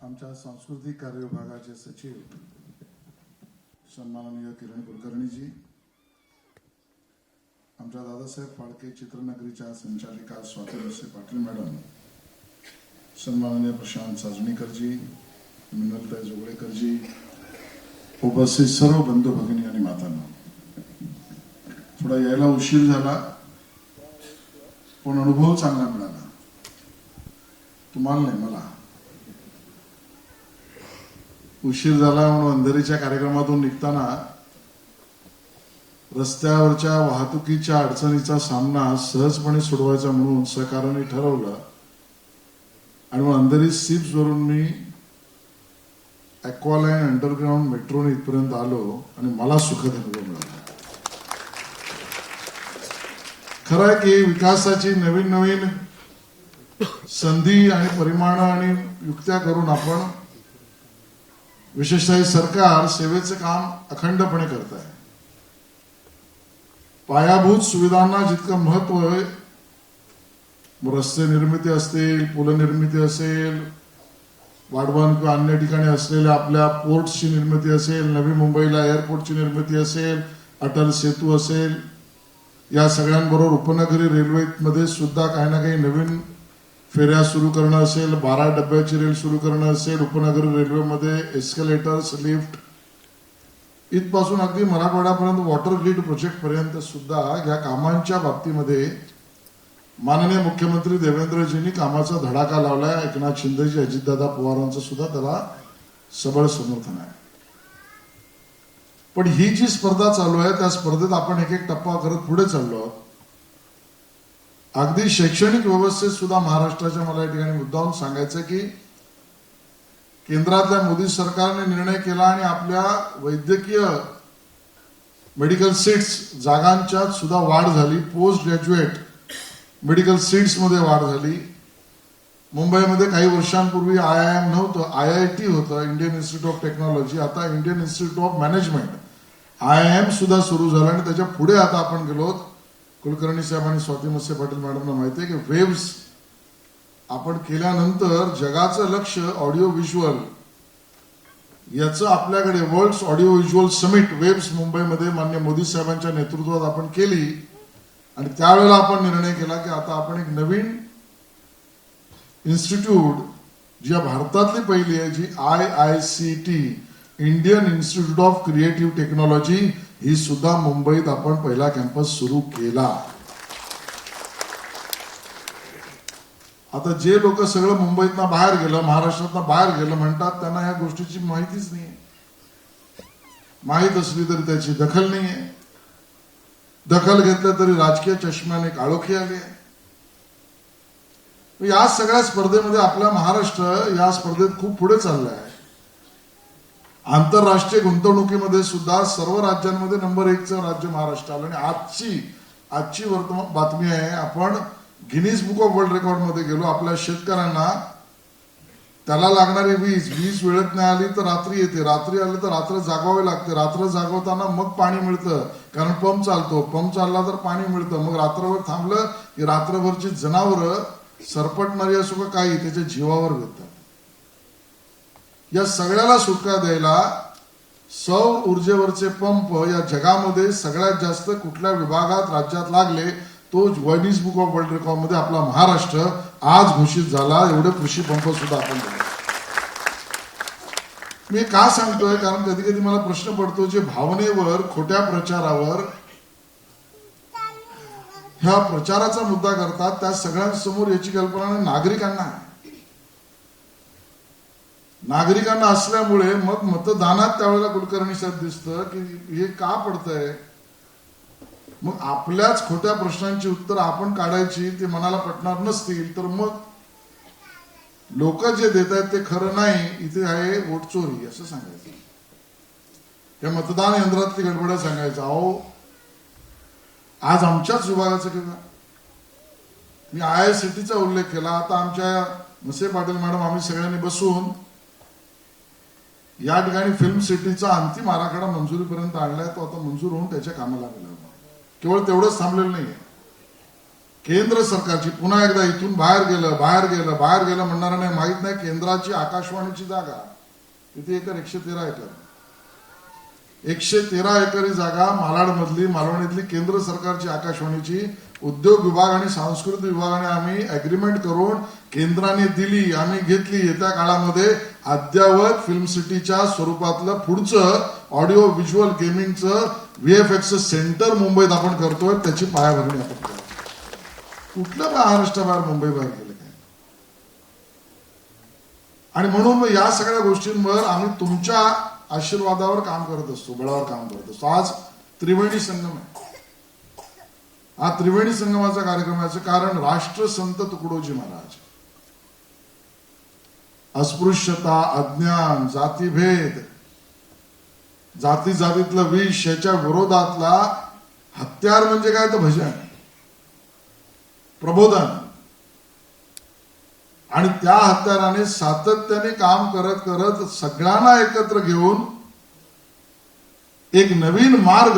आमच्या सांस्कृतिक कार्य विभागाचे सचिव सन्माननीय किरण कुलकर्णीजी, आमच्या दादासाहेब फाळके चित्रनगरीच्या संचालिका स्वाती वत्से पाटील मॅडम, सन्माननीय प्रशांत साजणीकरजी, मिनलताई जोगळेकरजी, उपस्थित सर्व बंधू भगिनी आणि मातांना, थोडा यायला उशीर झाला पण अनुभव चांगला मिळाला. तुम्हाला नाही, मला उशीर झाला म्हणून अंधेरीच्या कार्यक्रमातून निघताना रस्त्यावरच्या वाहतुकीच्या अडचणीचा सामना सहजपणे सोडवायचा म्हणून सहकार्याने ठरवलं आणि मग अंधेरी सिप्स वरून मी ॲक्वालाईन अंडरग्राऊंड मेट्रोने इथपर्यंत आलो आणि मला सुखद अनुभव मिळाला. खरं आहे की विकासाची नवीन नवीन संधी आणि परिमाण आणि युक्त्या करून आपण विशेषतः सरकार सेवेचं काम अखंडपणे करत आहे. पायाभूत सुविधांना जितकं महत्व आहे, रस्ते निर्मिती असतील, पुल निर्मिती असेल, वाढवण किंवा अन्य ठिकाणी असलेल्या आपल्या पोर्ट्सची निर्मिती असेल, नवी मुंबईला एअरपोर्टची निर्मिती असेल, अटल सेतू असेल, या सगळ्यांबरोबर उपनगरी रेल्वेमध्ये सुद्धा काही ना काही नवीन फेऱ्या सुरू करणं असेल, 12 डब्याची रेल सुरू करणं असेल, उपनगरी रेल्वेमध्ये एस्केलेटर्स, लिफ्ट, इथपासून अगदी मराठवाड्यापर्यंत वॉटर ग्रीड प्रोजेक्ट पर्यंत सुद्धा या कामांच्या बाबतीमध्ये माननीय मुख्यमंत्री देवेंद्रजींनी कामाचा धडाका लावलाय. एकनाथ शिंदेजी, अजितदादा पवारांचं सुद्धा त्याला सबळ समर्थन आहे. पण ही जी स्पर्धा चालू आहे त्या स्पर्धेत आपण एक एक टप्पा करत पुढे चाललो आहोत. अगदी शैक्षणिक व्यवस्थेत सुद्धा महाराष्ट्राच्या मला या ठिकाणी मुद्दाहून सांगायचं की केंद्रातल्या मोदी सरकारने निर्णय केला आणि आपल्या वैद्यकीय मेडिकल सीट्स जागांच्यात सुद्धा वाढ झाली. पोस्ट ग्रॅज्युएट मेडिकल सीट्स मध्ये वाढ झाली. मुंबईमध्ये काही वर्षांपूर्वी IIM नव्हतं, IIT होतं, इंडियन इन्स्टिट्यूट ऑफ टेक्नॉलॉजी. आता Indian institute of management IIM सुद्धा सुरू झालं आणि त्याच्या पुढे आता आपण गेलो. कुलकर्णी साहेब आणि स्वाती वत्से पाटील मॅडमना माहिती आहे की वेव्स आपण केल्यानंतर जगाचं लक्ष ऑडिओ व्हिज्युअल याचं आपल्याकडे world audio visual summit waves मुंबईमध्ये माननीय मोदी साहेबांच्या नेतृत्वात आपण केली आणि त्यावेळेला आपण निर्णय केला की आता आपण एक नवीन इन्स्टिट्यूट जी भारतातली पहिली आहे, जी IICT Indian institute of creative technology, ही सुद्धा मुंबईत आपण पहिला कॅम्पस सुरू केला. आता जे लोक सगळं मुंबईतनं बाहेर गेलं, महाराष्ट्रातनं बाहेर गेलं म्हणतात, त्यांना ह्या गोष्टीची माहितीच नाही. माहीत असली तरी त्याची दखल नाहीये. दखल घेतलं तरी राजकीय चष्म्याने काळोखी आली. या सगळ्या स्पर्धेमध्ये आपला महाराष्ट्र या स्पर्धेत खूप पुढे चालला आहे. आंतरराष्ट्रीय गुंतवणुकीमध्ये सुद्धा सर्व राज्यांमध्ये नंबर 1चं राज्य महाराष्ट्र आलं. आणि आजची वर्तमान बातमी आहे, आपण Guinness book of world record मध्ये गेलो. आपल्या शेतकऱ्यांना त्याला लागणारी वीज वेळेत नाही आली तर रात्री येते, रात्री आली तर रात्र जागवावे लागते, रात्र जागवताना मग पाणी मिळतं कारण पंप चालतो, पंप चालला तर पाणी मिळतं. मग रात्रभर थांबलं की रात्रभरची जनावरं सरपटणारी असो का काही त्याच्या जीवावर घेतात. या सगळ्याला सुटका द्यायला सौर ऊर्जेवरचे पंप या जगामध्ये सगळ्यात जास्त कुठल्या विभागात राज्यात लागले, तो Guinness book of world record मध्ये आपला महाराष्ट्र आज घोषित झाला. एवढे कृषी पंप सुद्धा आपण दिले. मी का सांगतोय, कारण कधी कधी मला प्रश्न पडतो, जे भावनेवर, खोट्या प्रचारावर, ह्या प्रचाराचा मुद्दा करतात, त्या सगळ्यांसमोर याची कल्पना नागरिकांना असल्यामुळे मग मतदानात त्यावेळेला कुलकर्णी साहेब दिसतं की हे का पडतंय. मग आपल्याच खोट्या प्रश्नांची उत्तर आपण काढायची, ते मनाला पटणार नसतील तर मग लोक जे देत आहेत ते खरं नाही, इथे आहे वोट चोरी असं सांगायचं. या मतदान यंत्रातली गडबड सांगायचं. अहो, आज आमच्याच विभागाचं केलं, मी IICTचा उल्लेख केला. आता आमच्या वत्से पाटील मॅडम आम्ही सगळ्यांनी बसून या ठिकाणी फिल्म सिटीचा अंतिम आराखडा मंजुरीपर्यंत आणलाय. तो आता मंजूर होऊन त्याच्या कामाला गेला. केवळ तेवढंच थांबलेलं नाहीये. केंद्र सरकारची पुन्हा एकदा इथून बाहेर गेलं म्हणणाऱ्याने माहित नाही केंद्राची आकाशवाणीची जागा तिथे एकर 113 एकर 113 एकर ही जागा मालवणीतली केंद्र सरकारची आकाशवाणीची उद्योग विभाग आणि सांस्कृतिक विभागाने आम्ही अग्रीमेंट करून केंद्राने दिली, आम्ही घेतली. येत्या काळामध्ये अद्ययावत फिल्म सिटीच्या स्वरूपातलं पुढचं ऑडिओ व्हिज्युअल गेमिंगचं VFX सेंटर मुंबईत आपण करतोय. त्याची पायाभरणी आपण करतो. कुठलं महाराष्ट्राबाहेर मुंबईबाहेर गेलं काय? आणि म्हणून मग या सगळ्या गोष्टींवर आम्ही तुमच्या आशीर्वादावर काम करत असतो, बळावर काम करत असतो. आज त्रिवेणी संगम आहे. हा त्रिवेणी संगमाचा कार्यक्रमाचं कारण राष्ट्रसंत तुकडोजी महाराज अस्पृश्यता, अज्ञान, जातीभेद, जातीतलं विष याच्या विरोधातला हत्यार म्हणजे काय तर भजन, प्रबोधन. आणि त्या हत्याराने सातत्याने काम करत करत सगळ्यांना एकत्र घेऊन एक नवीन मार्ग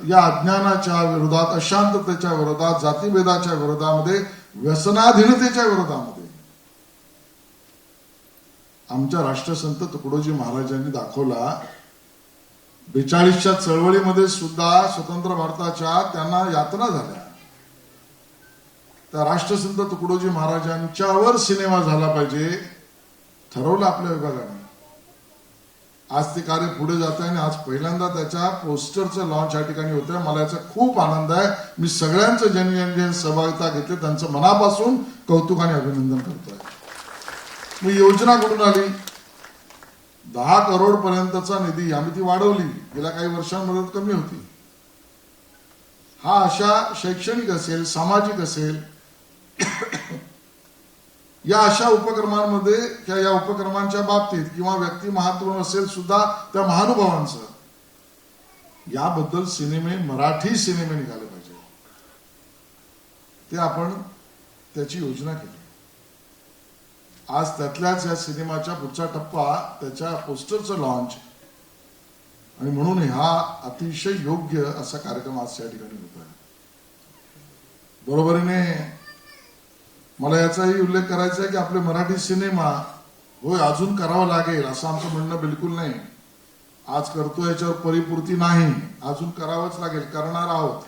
या अज्ञानाच्या विरोधात, अशांततेच्या विरोधात, जातीभेदाच्या विरोधामध्ये, व्यसनाधीनतेच्या विरोधामध्ये आमच्या राष्ट्रसंत तुकडोजी महाराजांनी दाखवला. 42च्या चळवळीमध्ये सुद्धा स्वतंत्र भारताच्या त्यांना यातना झाल्या. त्या राष्ट्रसंत तुकडोजी महाराजांच्यावर सिनेमा झाला पाहिजे ठरवलं आपल्या विभागाने. आज ते कार्य पुढे जात आहे आणि आज पहिल्यांदा त्याच्या पोस्टरचं लॉन्च या ठिकाणी होतंय. मला याचा खूप आनंद आहे. मी सगळ्यांचं ज्यांनी सहभागिता घेतली त्यांचं मनापासून कौतुक आणि अभिनंदन करतोय. मी योजना कुठून आली? 10 करोड पर्यंतचा निधी आम्ही ती वाढवली. गेल्या काही वर्षांमध्ये कमी होती. हा अशा शैक्षणिक असेल, सामाजिक असेल, या अशा उपक्रमांमध्ये किंवा या उपक्रमांच्या बाबतीत किंवा व्यक्ती महत्व असेल सुद्धा त्या महानुभावांचं याबद्दल सिनेमे, मराठी सिनेमे निघाले पाहिजे. ते आपण त्याची योजना केली. आज त्यातल्याच या सिनेमाच्या पुढचा टप्पा त्याच्या पोस्टरचं लॉन्च आणि म्हणून हा अतिशय योग्य असा कार्यक्रम आज या ठिकाणी होत आहे. बरोबरीने मला याचाही उल्लेख करायचा आहे की आपले मराठी सिनेमा होय अजून करावं लागेल असं आमचं म्हणणं बिलकुल नाही. आज करतो याच्यावर परिपूर्ती नाही, अजून करावंच लागेल, करणार आहोत.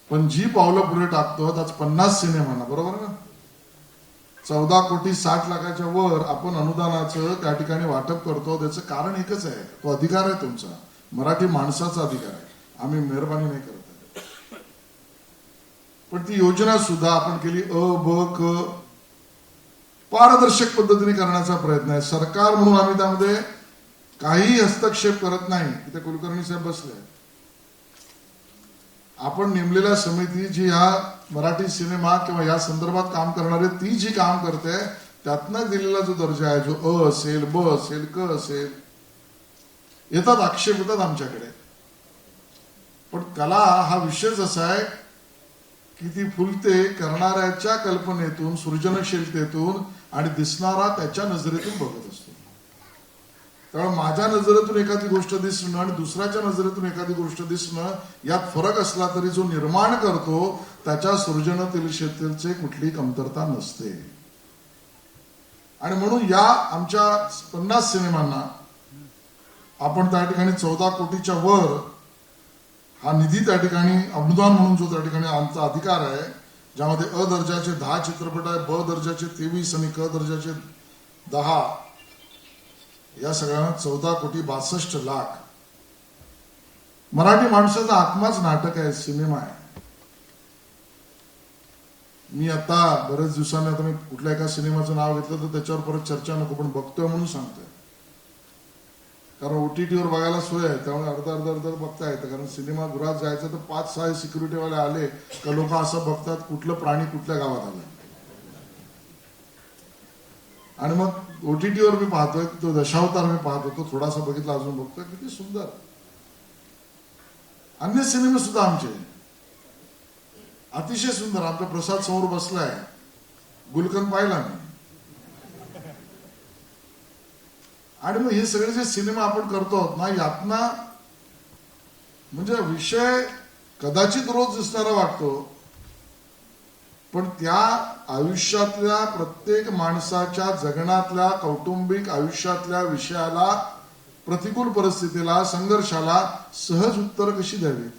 पण जी पावलं पुढे टाकतो आज 50 सिनेमांना, बरोबर ना, 14 कोटी 60 लाखाच्या वर आपण अनुदानाचं त्या ठिकाणी वाटप करतो. त्याचं कारण एकच आहे, तो अधिकार आहे तुमचा, मराठी माणसाचा अधिकार आहे. आम्ही मेहरबानी नाही करत. पण ती योजना सुद्धा आपण केली ब क पारदर्शक पद्धतीने करण्याचा प्रयत्न आहे. सरकार म्हणून आम्ही त्यामध्ये काही हस्तक्षेप करत नाही. तिथे कुलकर्णी साहेब बसले. आपण नेमलेल्या समिती जी ह्या मराठी सिनेमा किंवा या संदर्भात काम करणारे ती जी काम करते त्यातनं दिलेला जो दर्जा आहे, जो असेल, ब असेल, क असेल, येतात आक्षेप येतात आमच्याकडे. पण कला हा विषयच असा आहे की ती फुलते करणाऱ्याच्या कल्पनेतून, सृजनशीलतेतून आणि दिसणारा त्याच्या नजरेतून बघत असतो. त्यामुळे माझ्या नजरेतून एखादी गोष्ट दिसणं आणि दुसऱ्याच्या नजरेतून एखादी गोष्ट दिसणं यात फरक असला तरी जो निर्माण करतो त्याच्या सृजनशीलतेची कुठलीही कमतरता नसते. आणि म्हणून या आमच्या 50 सिनेमांना आपण त्या ठिकाणी 14 कोटीच्या वर हा निधी त्या ठिकाणी अनुदान म्हणून जो त्या ठिकाणी आमचा अधिकार आहे, ज्यामध्ये अ दर्जाचे 10 चित्रपट आहे, ब दर्जाचे 23 आणि क दर्जाचे 10, या सगळ्यांना 14 कोटी 62 लाख. मराठी माणसाचा आत्माच नाटक आहे, सिनेमा आहे. मी आता बरेच दिवसांनी आता मी कुठल्या एका सिनेमाचं नाव घेतलं तर त्याच्यावर परत चर्चा नको, पण बघतोय म्हणून सांगतोय. कारण OTTवर बघायला सोय आहे, त्यामुळे अर्धा बघता येतं. कारण सिनेमागृहात जायचं तर 5-6 सिक्युरिटीवाले आले का लोक असं बघतात कुठलं प्राणी कुठल्या गावात आलं. आणि मग OTTवर मी पाहतोय, तो दशावतार मी पाहत होतो, थोडासा बघितला, अजून बघतोय, किती सुंदर. अन्य सिनेमे सुद्धा आमचे अतिशय सुंदर. आमचा प्रसाद समोर बसलाय, गुलकंद पाहिला मी. आणि मग हे सगळे जे सिनेमा आपण करतो ना, यातना म्हणजे विषय कदाचित रोज दिसणारा वाटतो, पण त्या आयुष्यातल्या प्रत्येक माणसाच्या जगण्यातल्या कौटुंबिक आयुष्यातल्या विषयाला, प्रतिकूल परिस्थितीला, संघर्षाला सहज उत्तर कशी द्यावी,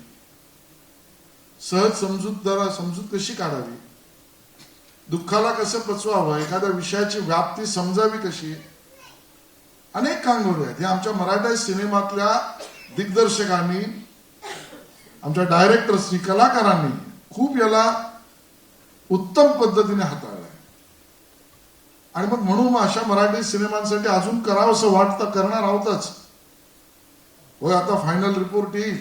सहज समजूत कशी काढावी, दुःखाला कसं पचवावं, एखाद्या विषयाची व्याप्ती समजावी कशी, अनेक कांगोरे आहेत. हे आमच्या मराठी सिनेमातल्या दिग्दर्शकांनी, आमच्या डायरेक्टर्सनी, कलाकारांनी खूप याला उत्तम पद्धतीने हाताळलंय. आणि मग म्हणून अशा मराठी सिनेमांसाठी अजून करावं असं वाटतं, करणार आहोतच. होय, आता फायनल रिपोर्ट येईल.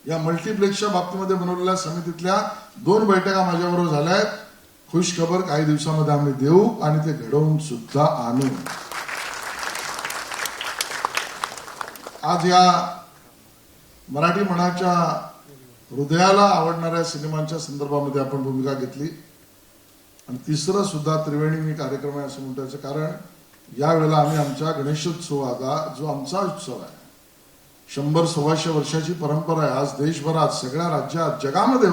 या मल्टिप्लेक्सच्या बाबतीमध्ये बनवलेल्या समितीतल्या 2 बैठका माझ्याबरोबर झाल्या आहेत. खुश खबर काही दिवसामध्ये आम्ही देऊ आणि ते घडवून सुद्धा आणू. आज या मराठी मनाच्या हृदयाला आवडणाऱ्या सिनेमांच्या संदर्भामध्ये आपण भूमिका घेतली. आणि तिसरं सुद्धा त्रिवेणी कार्यक्रम आहे असं म्हणण्याचं कारण, यावेळेला आम्ही आमच्या गणेशोत्सवाचा, जो आमचा उत्सव आहे, 100-125 वर्षाची परंपरा आहे. आज देशभरात, सगळ्या राज्यात, जगामध्ये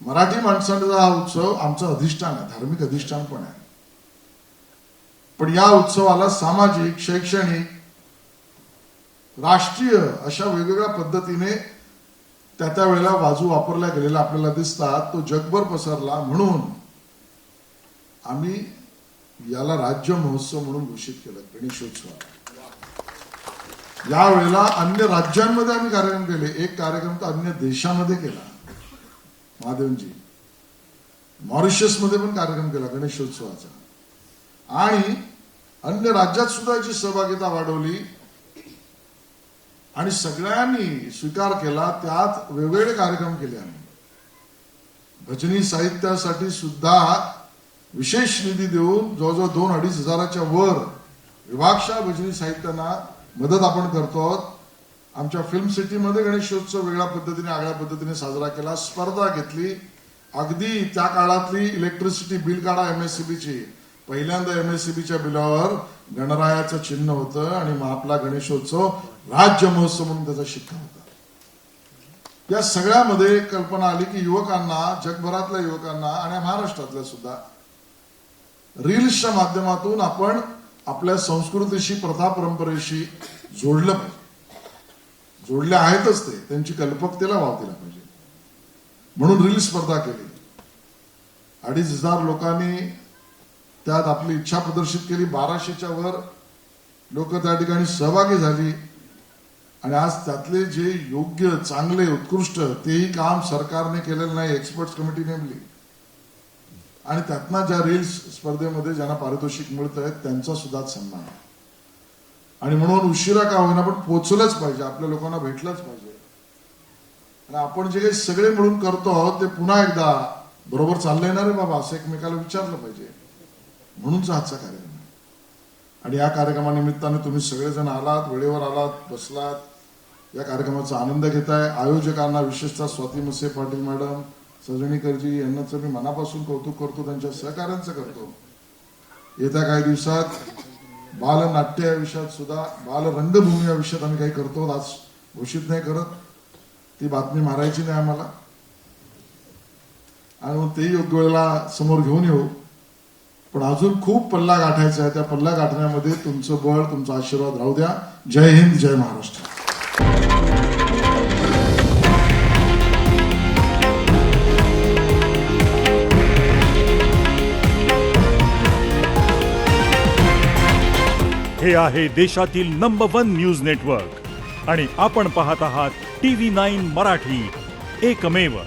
मराठी माणसांचा हा उत्सव आमचं अधिष्ठान आहे, धार्मिक अधिष्ठान पण आहे. पण या उत्सवाला सामाजिक, शैक्षणिक, राष्ट्रीय अशा वेगवेगळ्या पद्धतीने त्या वेळेला बाजू वापरल्या गेलेल्या आपल्याला दिसतात. तो जगभर पसरला म्हणून आम्ही याला राज्य महोत्सव म्हणून घोषित केलं, गणेशोत्सव. यावेळेला अन्य राज्यांमध्ये आम्ही कार्यक्रम केले. एक कार्यक्रम तर अन्य देशामध्ये केला, महादेवजी. मॉरिशस मध्ये पण कार्यक्रम केला गणेशोत्सवाचा. आणि अन्य राज्यात सुद्धा याची सहभागिता वाढवली आणि सगळ्यांनी स्वीकार केला. त्यात वेगवेगळे कार्यक्रम केले आम्ही. भजनी साहित्यासाठी सुद्धा विशेष निधी देऊन जवळजवळ 2-2.5 हजाराच्या वर विभागशा भजनी साहित्यांना मदत आपण करतो. आमच्या फिल्म सिटीमध्ये गणेशोत्सव वेगळ्या पद्धतीने, आगळ्या पद्धतीने साजरा केला. स्पर्धा घेतली. अगदी त्या काळातली इलेक्ट्रिसिटी बिल काढा MSCBची. पहिल्यांदा MSCBच्या बिलावर गणरायाचं चिन्ह होतं आणि मग आपला गणेशोत्सव राज्य महोत्सव म्हणून त्याचा शिक्का होता. या सगळ्यामध्ये कल्पना आली की युवकांना, जगभरातल्या युवकांना आणि महाराष्ट्रातल्या सुद्धा रील्सच्या माध्यमातून आपण आपल्या संस्कृतीशी, प्रथा परंपरेशी जोडलं पाहिजे. जोडले आहेतच ते, त्यांची कल्पकतेला वाव दिला पाहिजे. म्हणून रील स्पर्धा केली. 2,500 लोकांनी त्यात आपली इच्छा प्रदर्शित केली. 1200च्या वर लोक त्या ठिकाणी सहभागी झाली. आणि आज त्यातले जे योग्य, चांगले, उत्कृष्ट, तेही काम सरकारने केलेलं नाही, एक्सपर्ट कमिटी नेमली. आणि त्यातनं ज्या रील्स स्पर्धेमध्ये ज्यांना पारितोषिक मिळत आहेत त्यांचा सुद्धा सन्मान. आणि म्हणून उशिरा का होईना पण पोचलंच पाहिजे, आपल्या लोकांना भेटलंच पाहिजे. आणि आपण जे काही सगळे मिळून करतो आहोत ते पुन्हा एकदा बरोबर चाललंय ना रे बाबा असं एकमेकाला विचारलं पाहिजे. म्हणूनचा आजचा कार्यक्रम आहे. आणि या कार्यक्रमानिमित्ताने तुम्ही सगळेजण आलात, वेळेवर आलात, बसलात, या कार्यक्रमाचा आनंद घेताय. आयोजकांना, विशेषतः स्वाती मसे पाटील मॅडम, सजणीकरजी यांचं मी मनापासून कौतुक करतो, त्यांच्या सहकार्यांचं करतो. येत्या काही दिवसात बालनाट्य या विषयात सुद्धा, बालरंगभूमी या विषयात आम्ही काही करतो. आज घोषित नाही करत, ती बातमी मारायची नाही आम्हाला. आणि मग तेही योग्य वेळेला समोर घेऊन येऊ. पण अजून खूप पल्ला गाठायचा आहे. त्या पल्ला गाठण्यामध्ये तुमचं बळ, तुमचा आशीर्वाद राहू द्या. जय हिंद, जय महाराष्ट्र. हे आहे देशातील नंबर 1 न्यूज नेटवर्क आणि आपण पाहत आहात TV9 मराठी, एकमेव.